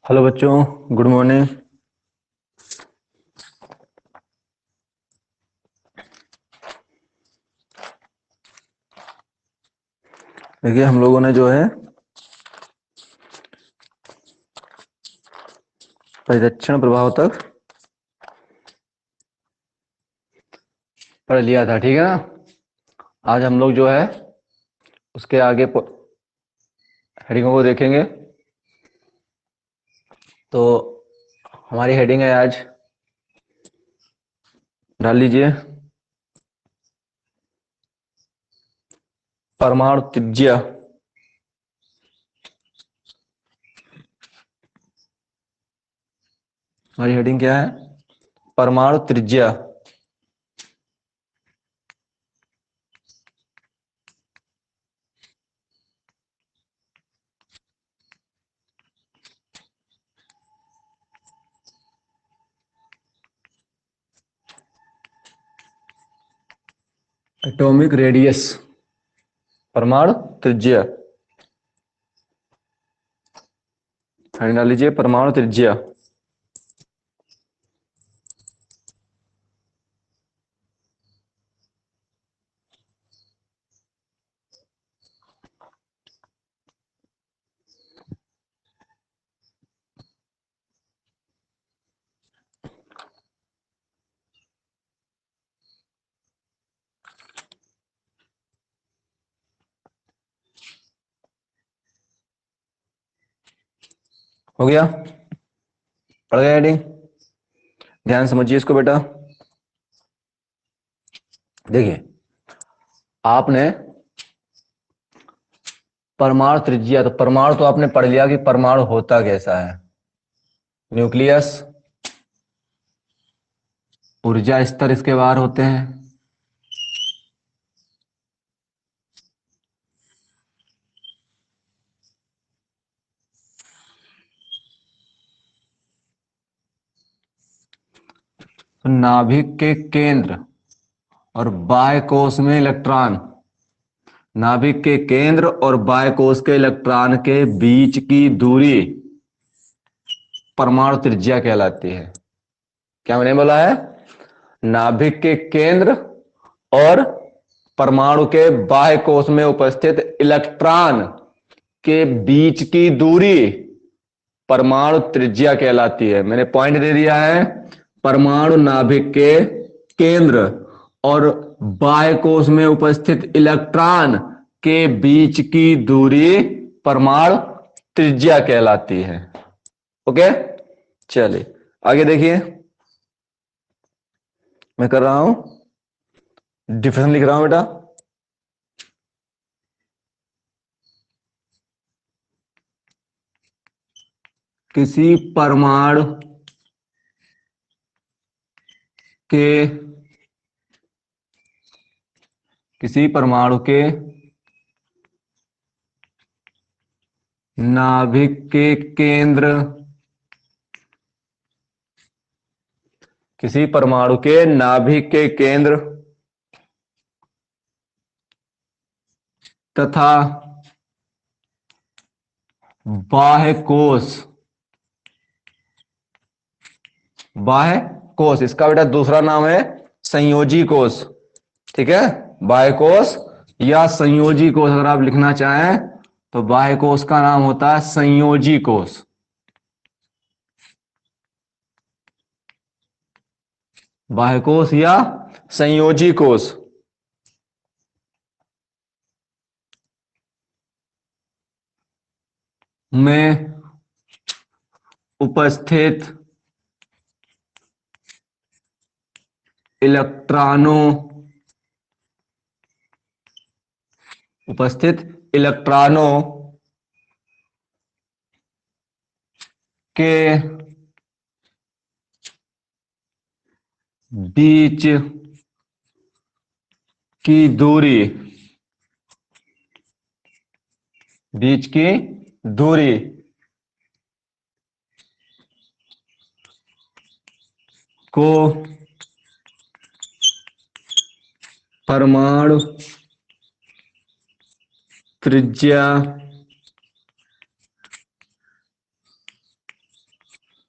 Hello बच्चों, good morning. देखिए, हम लोगों ने जो है परिरक्षण प्रभाव तक पढ़ लिया था, ठीक है ना। आज हम लोग जो है उसके आगे हेडिंगों को देखेंगे। तो हमारी हेडिंग है आज, डाल लीजिए, परमाणु त्रिज्या। हमारी हेडिंग क्या है? परमाणु त्रिज्या। एटॉमिक रेडियस, परमाणु त्रिज्या। हेडिंग डाल लीजिए, परमाणु त्रिज्या। हो गया? पढ़ गया हेडिंग? ध्यान समझिए इसको बेटा। देखिए, आपने परमाणु त्रिज्या, तो परमाणु तो आपने पढ़ लिया कि परमाणु होता कैसा है। न्यूक्लियस, ऊर्जा स्तर इसके बाहर होते हैं, तो नाभिक के केंद्र और बाह्य कोश में इलेक्ट्रॉन, नाभिक के केंद्र और बाह्य कोश के इलेक्ट्रॉन के बीच की दूरी परमाणु त्रिज्या कहलाती है। क्या मैंने बोला है? नाभिक के केंद्र और परमाणु के बाह्य कोश में उपस्थित इलेक्ट्रॉन के बीच की दूरी परमाणु त्रिज्या कहलाती है। मैंने पॉइंट दे दिया है, परमाणु नाभिक के केंद्र और बाह्य कोश में उपस्थित इलेक्ट्रॉन के बीच की दूरी परमाणु त्रिज्या कहलाती है। ओके, चलिए आगे देखिए। मैं कर रहा हूं, डिफिनेशन लिख रहा हूं बेटा। किसी परमाणु के किसी परमाणु के नाभिक के केंद्र, किसी परमाणु के नाभिक के केंद्र तथा बाह्य कोश, बाह्य कोश इसका बेटा दूसरा नाम है संयोजी कोश, ठीक है। बाह्य कोश या संयोजी कोश अगर आप लिखना चाहें तो बाह्य कोश का नाम होता है संयोजी कोश। बाह्य कोश या संयोजी कोश में उपस्थित इलेक्ट्रॉनों के बीच की दूरी, बीच की दूरी को परमाणु त्रिज्या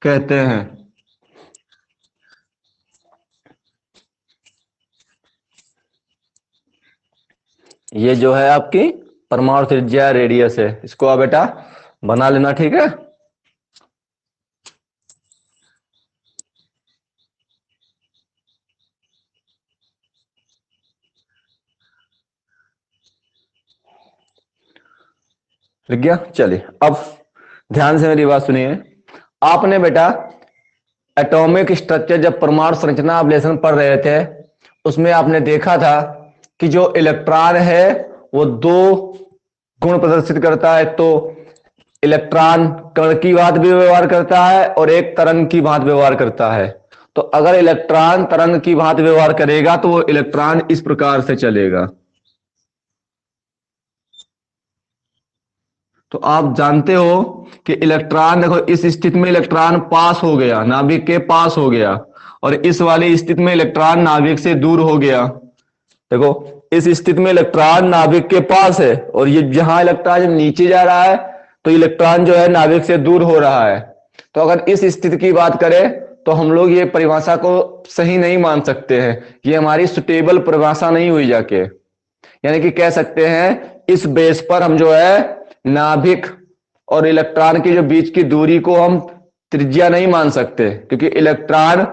कहते हैं। ये जो है आपकी परमाणु त्रिज्या रेडियस है, इसको आप बेटा बना लेना, ठीक है। लिख गया? चलिए अब ध्यान से मेरी बात सुनिए। आपने बेटा एटॉमिक स्ट्रक्चर, जब परमाणु संरचना आप लेसन पढ़ रहे थे, उसमें आपने देखा था कि जो इलेक्ट्रॉन है वो दो गुण प्रदर्शित करता है। तो इलेक्ट्रॉन कण की भांति भी व्यवहार करता है और एक तरंग की भांति व्यवहार करता है। तो अगर इलेक्ट्रॉन तरंग की भांति व्यवहार करेगा तो वो इलेक्ट्रॉन इस प्रकार से चलेगा। तो आप जानते हो कि इलेक्ट्रॉन, देखो इस स्थिति में इलेक्ट्रॉन पास हो गया, नाभिक के पास हो गया, और इस वाली स्थिति में इलेक्ट्रॉन नाभिक से दूर हो गया। देखो इस स्थिति में इलेक्ट्रॉन नाभिक के पास है, और ये जहां इलेक्ट्रॉन जब नीचे जा रहा है तो इलेक्ट्रॉन जो है नाभिक से दूर हो रहा है। तो अगर इस स्थिति की बात करें तो हम लोग ये परिभाषा को सही नहीं मान सकते हैं, ये हमारी सुटेबल परिभाषा नहीं हुई जाके। यानी कि कह सकते हैं इस बेस पर हम जो है नाभिक और इलेक्ट्रॉन के जो बीच की दूरी को हम त्रिज्या नहीं मान सकते, क्योंकि इलेक्ट्रॉन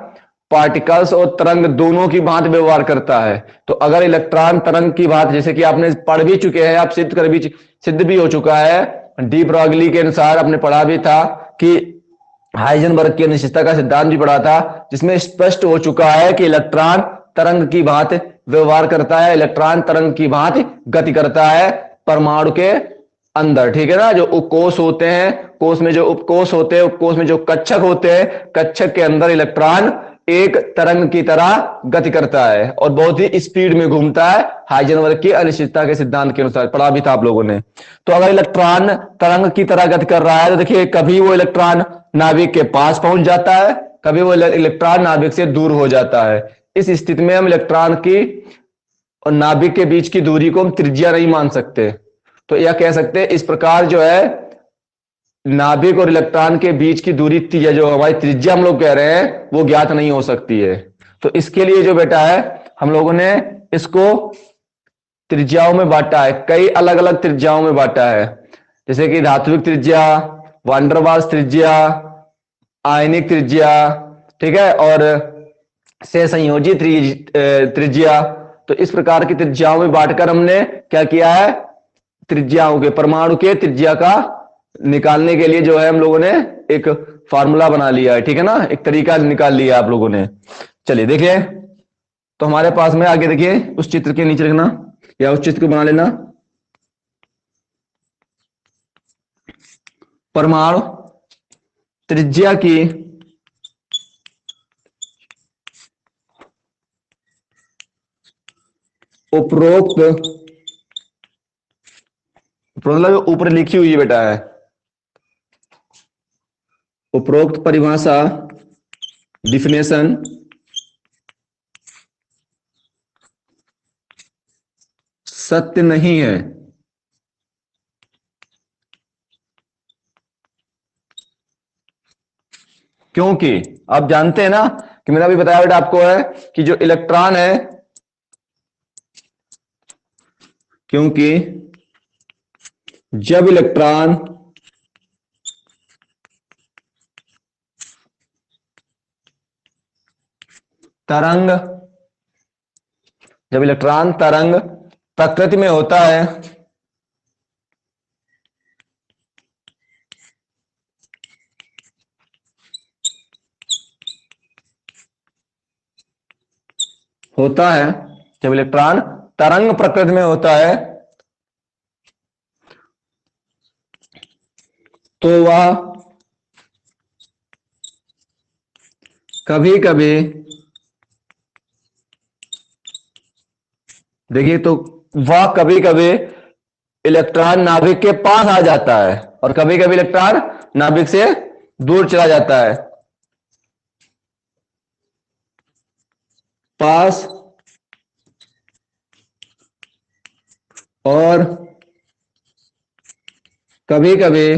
पार्टिकल्स और तरंग दोनों की भांति व्यवहार करता है। तो अगर इलेक्ट्रॉन तरंग की भांति, जैसे कि आपने पढ़ भी चुके हैं, आप सिद्ध भी हो चुका है, डी ब्रॉगली के अनुसार आपने पढ़ा भी था कि हाइजेनबर्ग की अनिश्चितता का सिद्धांत भी पढ़ा था, जिसमें स्पष्ट हो चुका है कि इलेक्ट्रॉन तरंग की भांति व्यवहार करता है, इलेक्ट्रॉन तरंग की भांति गति करता है परमाणु के अंदर, ठीक है ना। जो उपकोष होते हैं, कोष में जो उपकोष होते हैं, उपकोष में जो कक्षक होते हैं, कक्षक के अंदर इलेक्ट्रॉन एक तरंग की तरह गति करता है और बहुत ही स्पीड में घूमता है, हाइजेनबर्ग की अनिश्चितता के सिद्धांत के अनुसार, पढ़ा भी था आप लोगों ने। तो अगर इलेक्ट्रॉन तरंग की तरह गति कर रहा है तो देखिए कभी वो इलेक्ट्रॉन नाभिक के पास पहुंच जाता है, कभी वो इलेक्ट्रॉन नाभिक से दूर हो जाता है। इस स्थिति में हम इलेक्ट्रॉन की और नाभिक के बीच की दूरी को हम त्रिज्या नहीं मान सकते। तो यह कह सकते हैं इस प्रकार जो है नाभिक और इलेक्ट्रॉन के बीच की दूरी, जो हमारी त्रिज्या हम लोग कह रहे हैं, वो ज्ञात नहीं हो सकती है। तो इसके लिए जो बेटा है हम लोगों ने इसको त्रिज्याओं में बांटा है, कई अलग अलग त्रिज्याओं में बांटा है, जैसे कि धात्विक त्रिज्या, वान डेर वाल्स त्रिज्या, आयनिक त्रिज्या, ठीक है, और सहसंयोजी त्रिज्या। तो इस प्रकार की त्रिज्याओं में बांटकर हमने क्या किया है, त्रिज्याओं के, परमाणु के त्रिज्या का निकालने के लिए जो है हम लोगों ने एक फार्मूला बना लिया है, ठीक है ना, एक तरीका निकाल लिया आप लोगों ने। चलिए देखिए, तो हमारे पास में आगे देखिए, उस चित्र के नीचे रखना या उस चित्र को बना लेना। परमाणु त्रिज्या की उपरोक्त, मतलब ऊपर लिखी हुई बेटा है, उपरोक्त परिभाषा, डिफिनेशन सत्य नहीं है। क्योंकि आप जानते हैं ना कि मैंने अभी बताया बेटा आपको है कि जो इलेक्ट्रॉन है, क्योंकि जब इलेक्ट्रॉन तरंग, जब इलेक्ट्रॉन तरंग प्रकृति में होता है, जब इलेक्ट्रॉन तरंग प्रकृति में होता है तो वह कभी कभी, देखिए, तो वह कभी कभी इलेक्ट्रॉन नाभिक के पास आ जाता है और कभी कभी इलेक्ट्रॉन नाभिक से दूर चला जाता है। पास और कभी कभी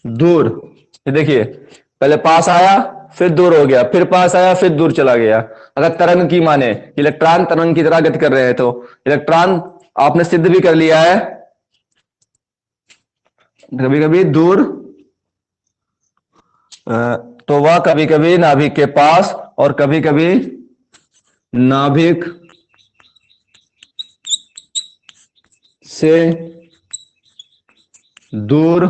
दूर। ये देखिए, पहले पास आया, फिर दूर हो गया, फिर पास आया, फिर दूर चला गया। अगर तरंग की माने, इलेक्ट्रॉन तरंग की तरह गति कर रहे हैं, तो इलेक्ट्रॉन आपने सिद्ध भी कर लिया है, कभी कभी दूर, तो वह कभी कभी नाभिक के पास और कभी कभी नाभिक से दूर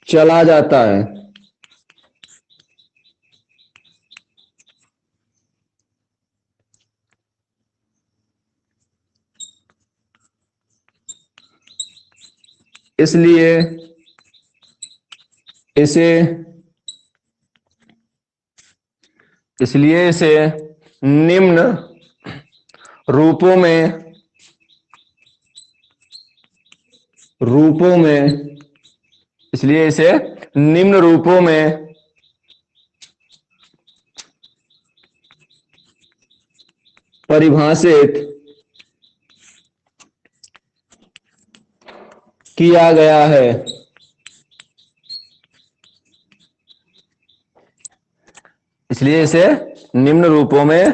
चला जाता है। इसलिए इसे इसलिए इसे निम्न रूपों में रूपों में इसलिए इसे निम्न रूपों में परिभाषित किया गया है। इसलिए इसे निम्न रूपों में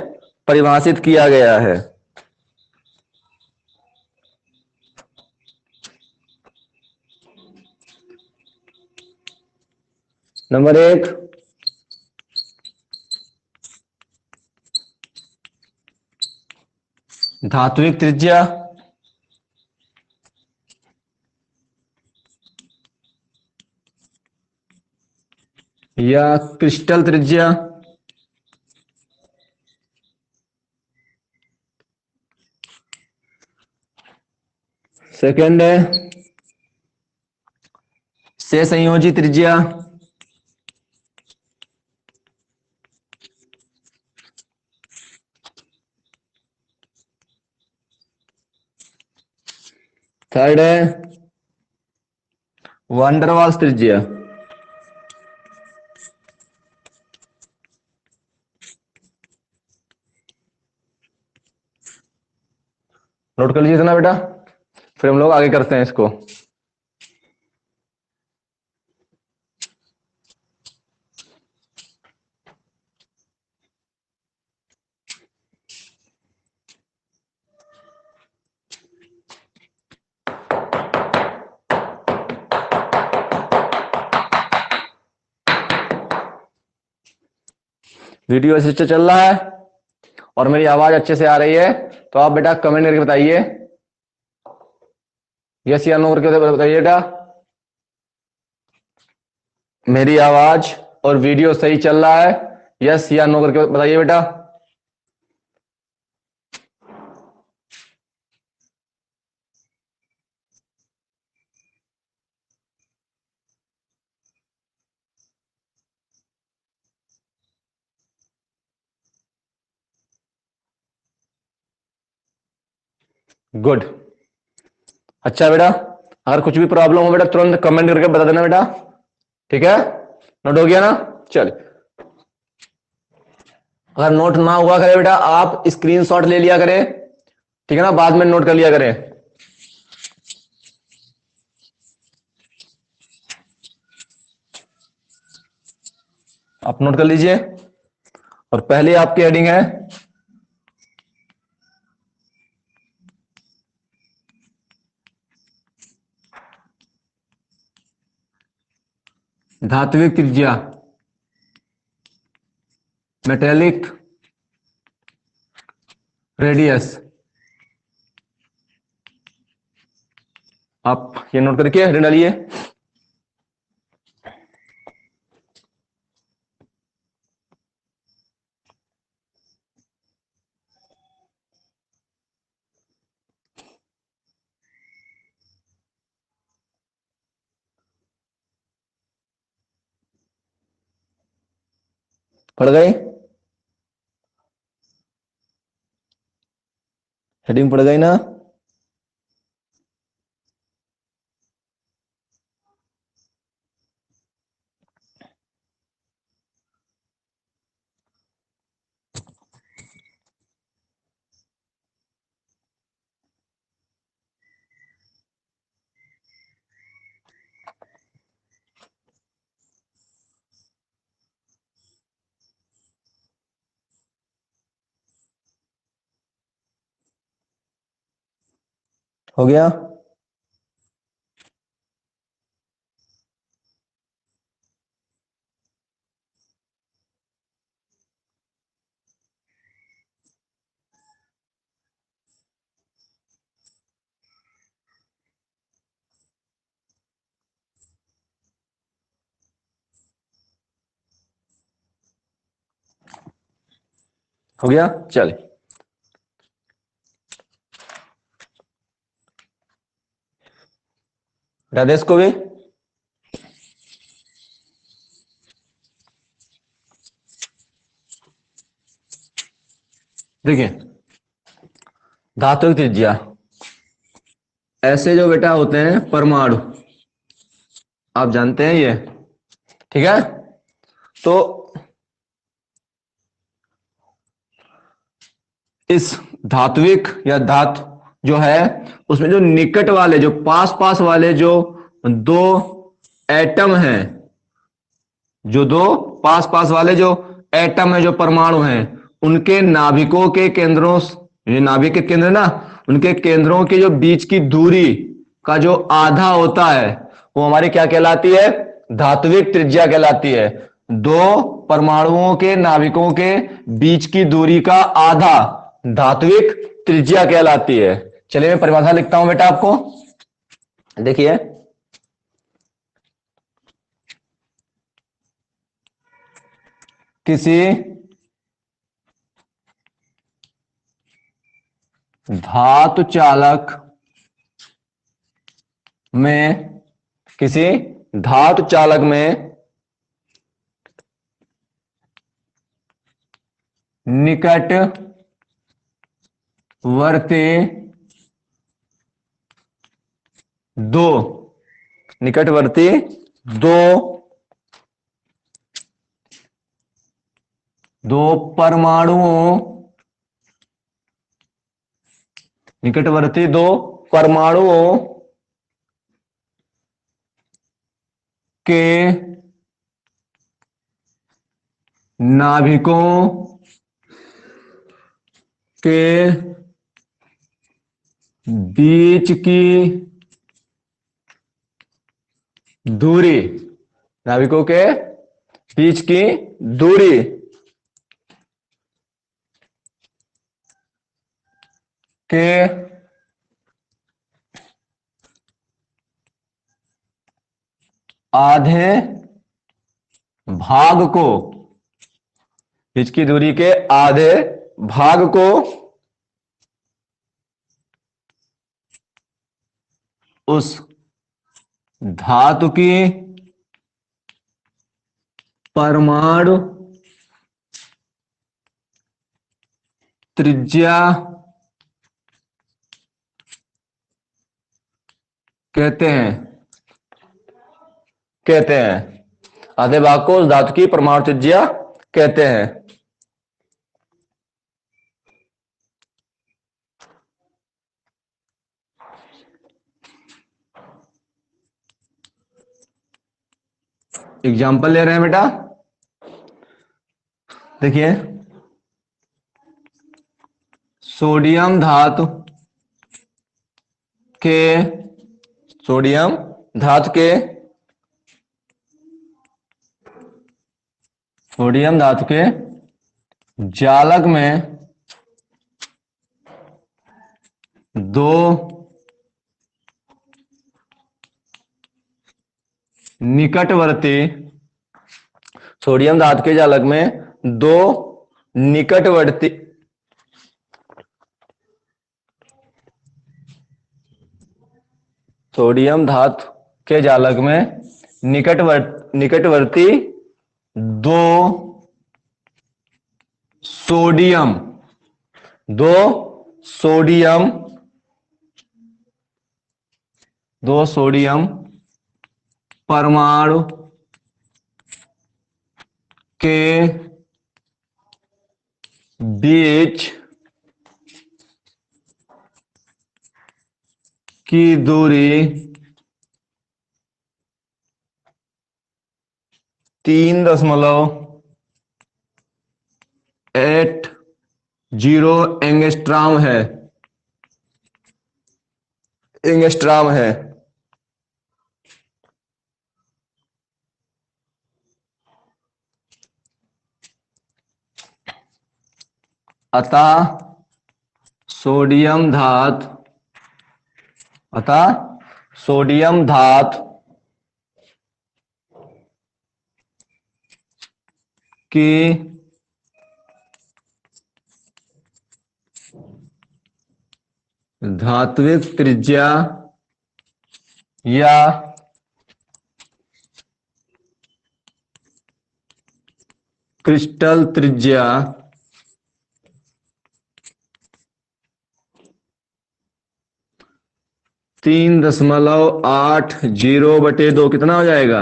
परिभाषित किया गया है। नंबर एक, धात्विक त्रिज्या, या क्रिस्टल त्रिज्या। सेकंड है से संयोजी त्रिज्या। थर्ड है वांडरवाल्स त्रिज्या। नोट कर लीजिए ना बेटा, फिर हम लोग आगे करते हैं इसको। वीडियो अच्छे से चल रहा है और मेरी आवाज अच्छे से आ रही है, तो आप बेटा कमेंट करके बताइए, यस या नो करके बताइए बेटा। मेरी आवाज और वीडियो सही चल रहा है, यस या नो करके बताइए बेटा। गुड। अच्छा बेटा, अगर कुछ भी प्रॉब्लम हो बेटा तुरंत कमेंट करके बता देना बेटा, ठीक है? नोट हो गया ना? चलिए, अगर नोट ना हुआ करे बेटा आप स्क्रीनशॉट ले लिया करें, ठीक है ना, बाद में नोट कर लिया करें। आप नोट कर लीजिए, और पहली आपकी हेडिंग है धात्विक त्रिज्या, मेटेलिक रेडियस। आप ये नोट करके हेडिंग डालिए। पढ़ गई? हेडिंग पढ़ गई ना? हो गया। हो गया, चल राधेश को भी। देखिए धातु की त्रिज्या, ऐसे जो बेटा होते हैं परमाणु, आप जानते हैं ये, ठीक है। तो इस धात्विक या धातु जो है उसमें जो निकट वाले, जो पास पास वाले जो दो एटम हैं, जो दो पास पास वाले जो एटम है, जो परमाणु हैं, उनके नाभिकों के केंद्रों, ये नाभिक के केंद्र ना, उनके केंद्रों के जो बीच की दूरी का जो आधा होता है वो हमारी क्या कहलाती है? धात्विक त्रिज्या कहलाती है। दो परमाणुओं के नाभिकों के बीच की दूरी का आधा धात्विक त्रिज्या कहलाती है। चलिए मैं परिभाषा लिखता हूं बेटा आपको, देखिए। किसी धातु चालक में, किसी धातु चालक में निकटवर्ती दो, निकटवर्ती दो दो परमाणुओं, निकटवर्ती दो परमाणुओं के नाभिकों के बीच की दूरी, नाभिकों के बीच की दूरी के आधे भाग को, बीच की दूरी के आधे भाग को उस धातु की परमाणु त्रिज्या कहते हैं, आधे भाग को उस धातु की परमाणु त्रिज्या कहते हैं। एग्जाम्पल ले रहे हैं बेटा, देखिए। सोडियम धातु के, सोडियम धातु के, सोडियम धातु के जालक में दो निकटवर्ती, सोडियम धातु के जालक में दो निकटवर्ती, सोडियम धातु के जालक में निकटवर्ती दो सोडियम, दो सोडियम, दो सोडियम परमाणु के बीच की दूरी 3.80 एंगस्ट्रॉम है। एंगस्ट्रॉम है। अतः सोडियम धातु, अतः सोडियम धातु की धात्विक त्रिज्या या क्रिस्टल त्रिज्या 3.80/2 कितना हो जाएगा?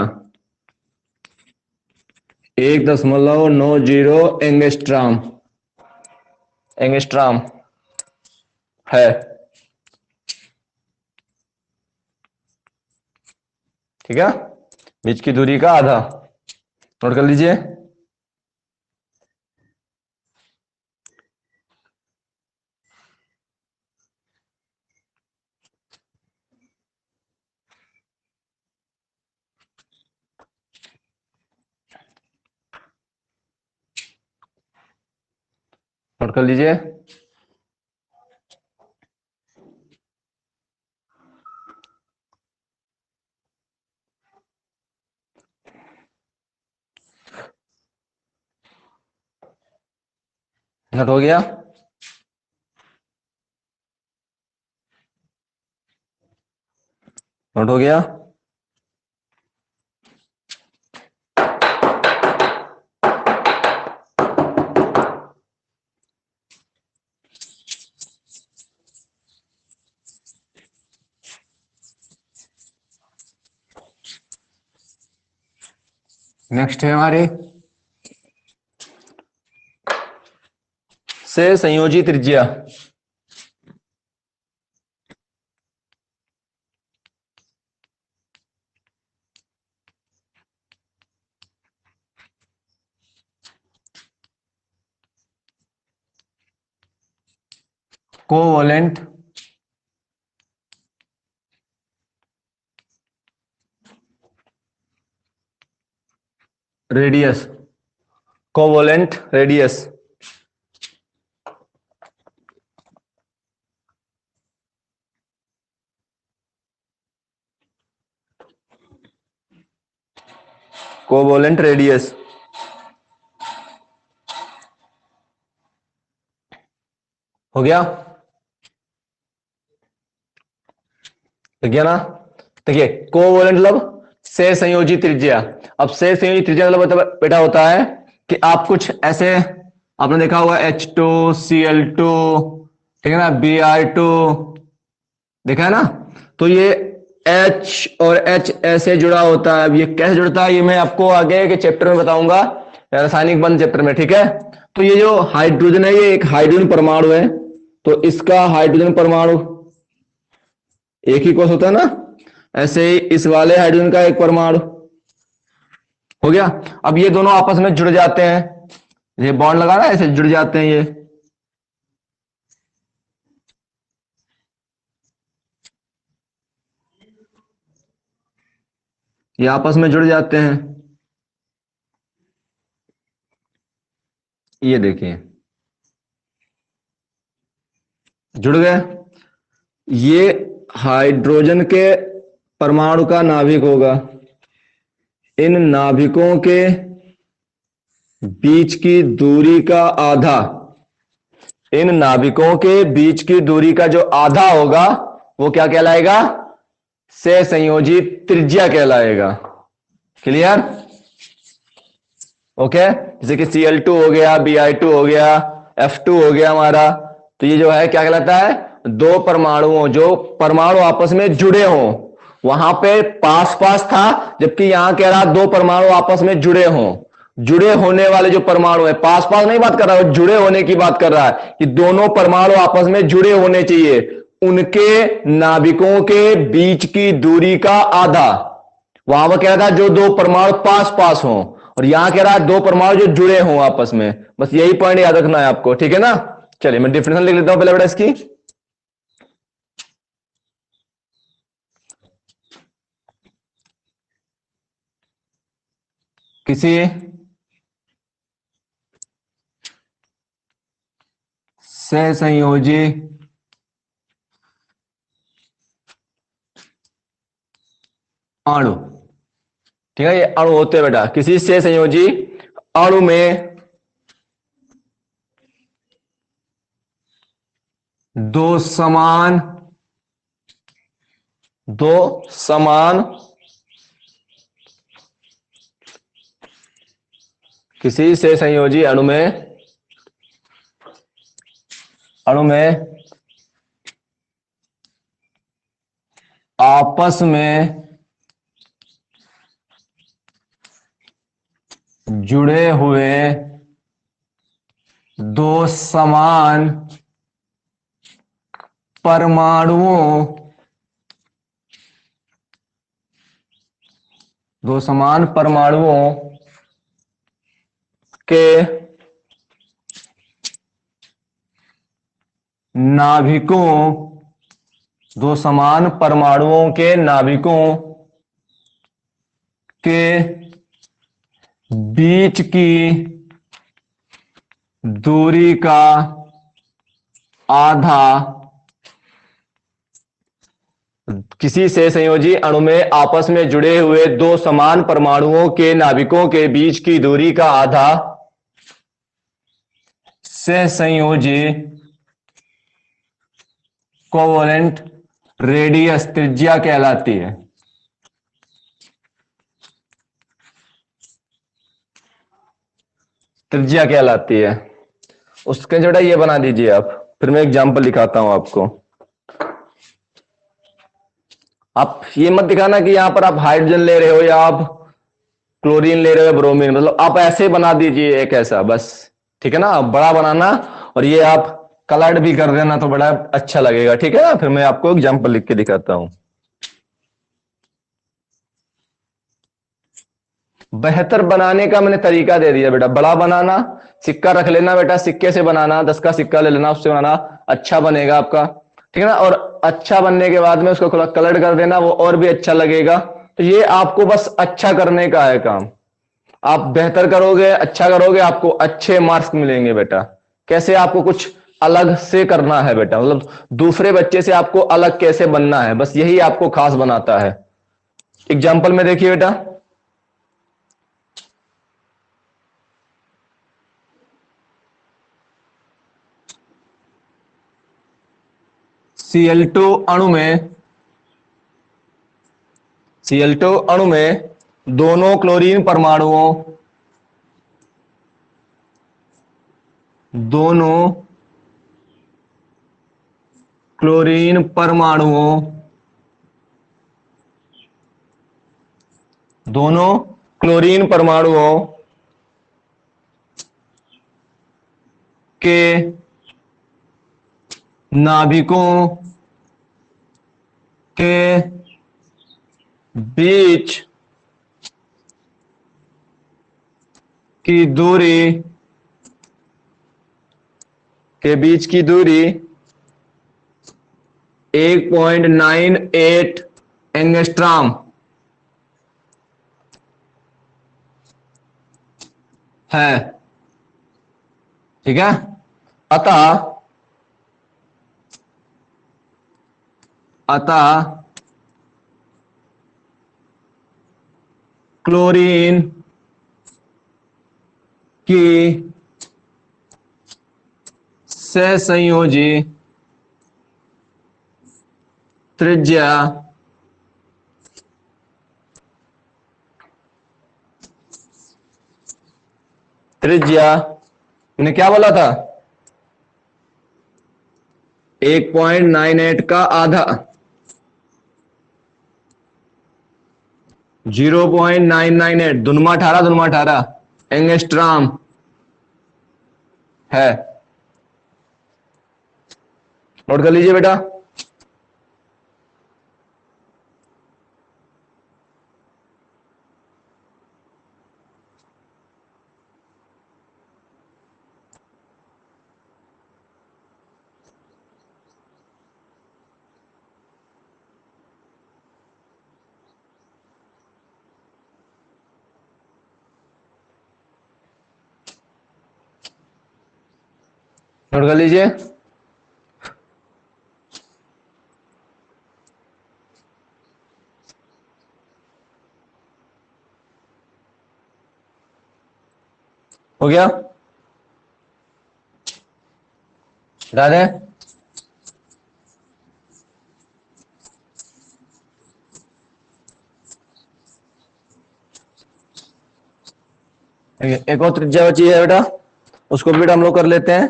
1.90 एंगस्ट्रॉम, एंगस्ट्रॉम है। ठीक है, बीच की दूरी का आधा। नोट कर लीजिए। नोट कर लीजिए। नोट हो गया? नोट हो गया? नेक्स्ट है हमारी से संयोजी त्रिज्या। Covalent radius, covalent radius covalent radius हो गया? ठीक है ना? देखिए कोवलेंट मतलब से संयोजी त्रिज्या। अब से संयोजी त्रिज्या मतलब बेटा होता है कि आप कुछ ऐसे, आपने देखा होगा H2Cl2, ठीक है ना, Br2, देखा है ना? तो ये H और H ऐसे जुड़ा होता है। अब ये कैसे जुड़ता है ये मैं आपको आगे के चैप्टर में बताऊंगा, रासायनिक बंध चैप्टर में। ठीक है, तो ये जो हाइड्रोजन है ये एक हाइड्रोजन परमाणु है, तो इसका हाइड्रोजन परमाणु एक ही कोश होता है ना, ऐसे ही इस वाले हाइड्रोजन का एक परमाणु हो गया। अब ये दोनों आपस में जुड़ जाते हैं, ये बॉन्ड लगा ना, ऐसे जुड़ जाते हैं, ये आपस में जुड़ जाते हैं। ये देखिए जुड़ गए। ये हाइड्रोजन के परमाणु का नाभिक होगा। इन नाभिकों के बीच की दूरी का आधा, इन नाभिकों के बीच की दूरी का जो आधा होगा वो क्या कहलाएगा? से संयोजी त्रिज्या कहलाएगा। क्लियर? ओके, जैसे कि Cl2 हो गया, Br2 हो गया, F2 हो गया हमारा, तो ये जो है क्या कहलाता है? दो परमाणुओं, जो परमाणु आपस में जुड़े हों। वहां पे पास पास था, जबकि यहां कह रहा दो परमाणु आपस में जुड़े हों। जुड़े होने वाले जो परमाणु है, पास पास नहीं बात कर रहा है, जुड़े होने की बात कर रहा है कि दोनों परमाणु आपस में जुड़े होने चाहिए। उनके नाभिकों के बीच की दूरी का आधा, वहां पर कह रहा था जो दो परमाणु पास पास हों, और यहां कह रहा है दो परमाणु जो जुड़े हों आपस में। बस यही पॉइंट याद रखना है आपको, ठीक है ना? चलिए मैं डिफिनेशन लिख लेता हूं पहले बेटा इसकी। किसी सहसंयोजी अणु, ठीक है, ये अणु होते हैं बेटा, किसी सहसंयोजी अणु में दो समान दो समान किसी सहसंयोजी अणु में आपस में जुड़े हुए दो समान परमाणुओं के नाभिकों दो समान परमाणुओं के नाभिकों के बीच की दूरी का आधा, किसी से संयोजी अणु में आपस में जुड़े हुए दो समान परमाणुओं के नाभिकों के बीच की दूरी का आधा से संयोजी कोवलेंट रेडियस त्रिज्या कहलाती है। त्रिज्या कहलाती है। उसके बेटा ये बना दीजिए आप, फिर मैं एग्जांपल दिखाता हूं आपको। आप ये मत दिखाना कि यहां पर आप हाइड्रोजन ले रहे हो या आप क्लोरीन ले रहे हो, ब्रोमीन, मतलब आप ऐसे बना दीजिए एक ऐसा बस, ठीक है ना, बड़ा बनाना, और ये आप कलर्ड भी कर देना तो बड़ा अच्छा लगेगा, ठीक है ना। फिर मैं आपको एग्जांपल लिख के दिखाता हूं। बेहतर बनाने का मैंने तरीका दे दिया बेटा, बड़ा बनाना, सिक्का रख लेना बेटा, सिक्के से बनाना, 10 का सिक्का ले लेना, उससे बनाना, अच्छा बनेगा आपका, ठीक है ना। और अच्छा बनने के बाद में उसको थोड़ा कलर कर देना, वो और भी अच्छा लगेगा। तो ये आपको बस अच्छा करने का है काम। आप बेहतर करोगे, अच्छा करोगे, आपको अच्छे मार्क्स मिलेंगे बेटा। कैसे आपको कुछ अलग से करना है बेटा, मतलब दूसरे बच्चे से आपको अलग कैसे बनना है, बस यही आपको खास बनाता है। एग्जाम्पल में देखिए बेटा, Cl2 अणु में Cl2 अणु में दोनों क्लोरीन परमाणुओं दोनों क्लोरीन परमाणुओं के नाभिकों के बीच की दूरी 1.98 एंगस्ट्रॉम है, ठीक है। अतः क्लोरीन की सहसंयोजी त्रिज्या मैंने क्या बोला था, 1.98 का आधा, 0.998, दुनमा 18 एंगस्ट्रॉम है। नोट कर लीजिए बेटा। नोट कर लीजिए। हो गया, बता दें। एक और त्रिज्या बची है बेटा, उसको भी हम लोग कर लेते हैं।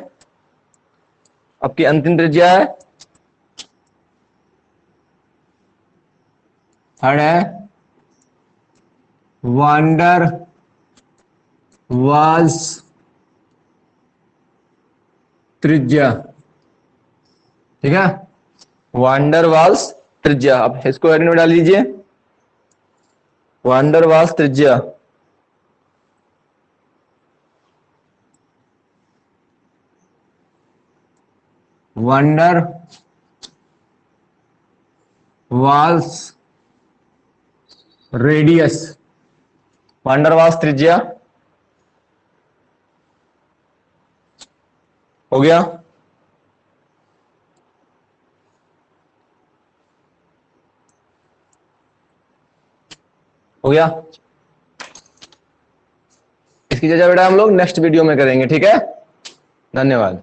आपकी अंतिम त्रिज्या है, थर्ड है वांडर वाल्स त्रिज्या। ठीक है, वांडर वाल्स त्रिज्या। अब इसको हेडिंग में डाल लीजिए, वांडर वाल्स त्रिज्या। Van der Waals radius, van der Waals त्रिज्या। हो गया, हो गया। इसकी चर्चा बेटा हम लोग नेक्स्ट वीडियो में करेंगे, ठीक है। धन्यवाद।